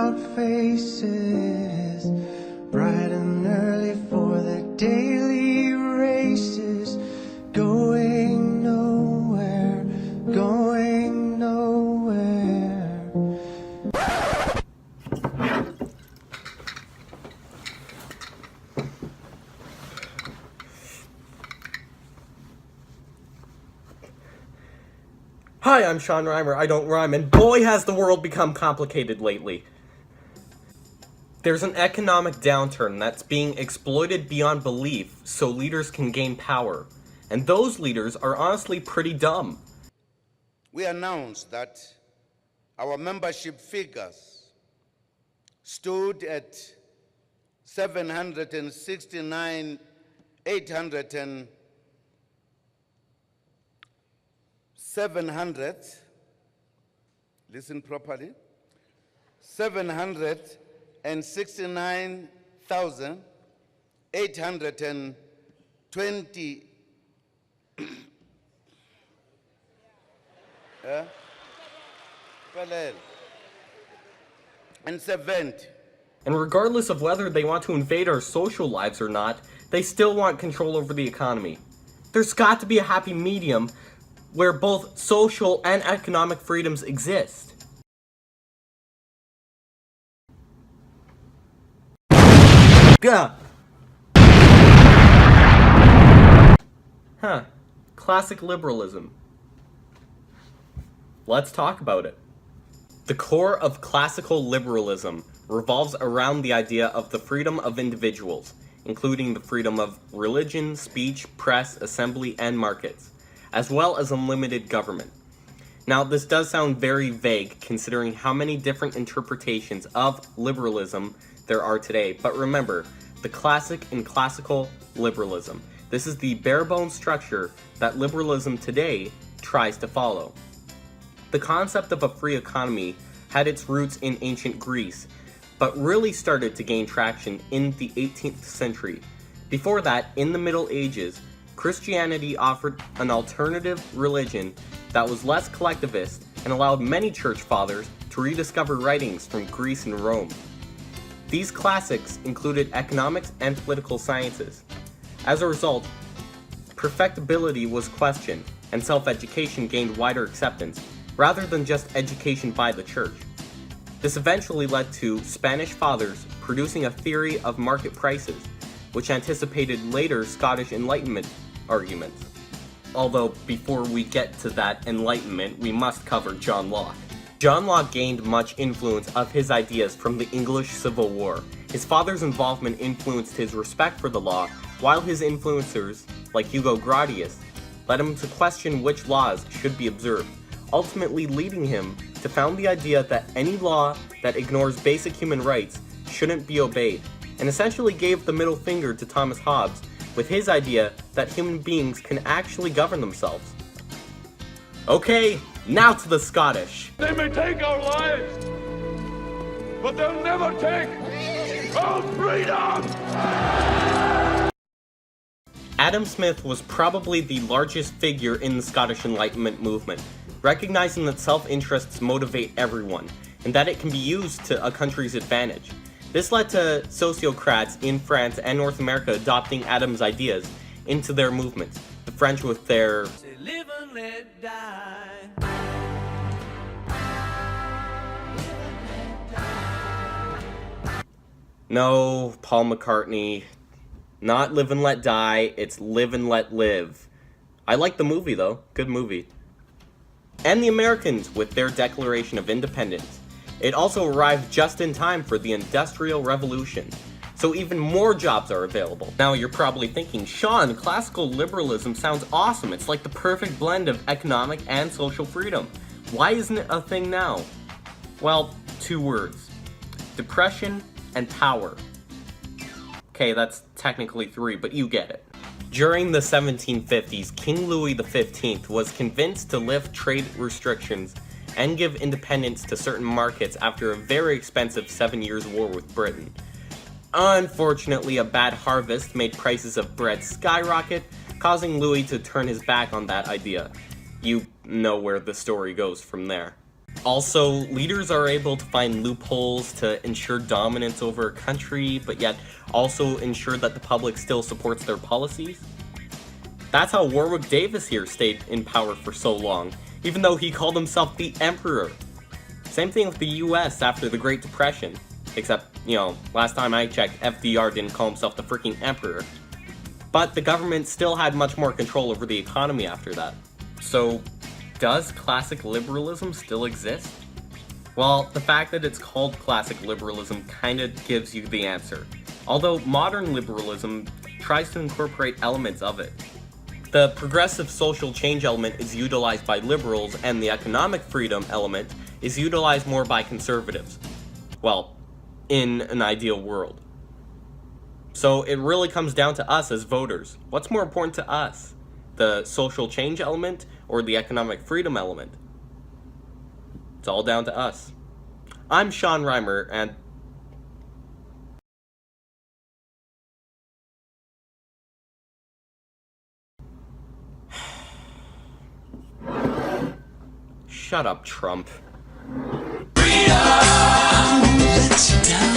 about faces, bright and early for the daily races, going nowhere, going nowhere. Hi, I'm Sean Reimer. I don't rhyme, and boy has the world become complicated lately. There's an economic downturn that's being exploited beyond belief so leaders can gain power. And those leaders are honestly pretty dumb. We announced that our membership figures stood at 700, listen properly, 769,820 and 70. And regardless of whether they want to invade our social lives or not, they still want control over the economy. There's got to be a happy medium where both social and economic freedoms exist. Gah! Huh. Classic liberalism. Let's talk about it. The core of classical liberalism revolves around the idea of the freedom of individuals, including the freedom of religion, speech, press, assembly, and markets, as well as unlimited government. Now, this does sound very vague considering how many different interpretations of liberalism there are today, but remember, the classic and classical liberalism. This is the bare-bones structure that liberalism today tries to follow. The concept of a free economy had its roots in ancient Greece, but really started to gain traction in the 18th century. Before that, in the Middle Ages, Christianity offered an alternative religion that was less collectivist and allowed many church fathers to rediscover writings from Greece and Rome. These classics included economics and political sciences. As a result, perfectibility was questioned, and self-education gained wider acceptance, rather than just education by the church. This eventually led to Spanish fathers producing a theory of market prices, which anticipated later Scottish Enlightenment arguments. Although, before we get to that Enlightenment, we must cover John Locke. John Locke gained much influence of his ideas from the English Civil War. His father's involvement influenced his respect for the law, while his influencers, like Hugo Grotius, led him to question which laws should be observed, ultimately leading him to found the idea that any law that ignores basic human rights shouldn't be obeyed, and essentially gave the middle finger to Thomas Hobbes with his idea that human beings can actually govern themselves. Okay, now to the Scottish. They may take our lives, but they'll never take our freedom! Adam Smith was probably the largest figure in the Scottish Enlightenment movement, recognizing that self-interests motivate everyone, and that it can be used to a country's advantage. This led to sociocrats in France and North America adopting Adam's ideas into their movements. The French with their "Live and let die." No, Paul McCartney. Not Live and Let Die, it's Live and Let Live. I like the movie though, good movie. And the Americans with their Declaration of Independence. It also arrived just in time for the Industrial Revolution, so even more jobs are available. Now you're probably thinking, Sean, classical liberalism sounds awesome. It's like the perfect blend of economic and social freedom. Why isn't it a thing now? Well, 2 words. Depression and power. Okay, that's technically 3, but you get it. During the 1750s, King Louis XV was convinced to lift trade restrictions and give independence to certain markets after a very expensive 7 years war with Britain. Unfortunately, a bad harvest made prices of bread skyrocket, causing Louis to turn his back on that idea. You know where the story goes from there. Also, leaders are able to find loopholes to ensure dominance over a country, but yet also ensure that the public still supports their policies. That's how Warwick Davis here stayed in power for so long, even though he called himself the Emperor. Same thing with the US after the Great Depression. Except, last time I checked, FDR didn't call himself the freaking Emperor. But the government still had much more control over the economy after that. So, does classic liberalism still exist? Well, the fact that it's called classic liberalism kinda gives you the answer. Although modern liberalism tries to incorporate elements of it. The progressive social change element is utilized by liberals, and the economic freedom element is utilized more by conservatives. Well, in an ideal world. So it really comes down to us as voters. What's more important to us? The social change element or the economic freedom element? It's all down to us. I'm Sean Reimer, and shut up, Trump. Freedom lets you down.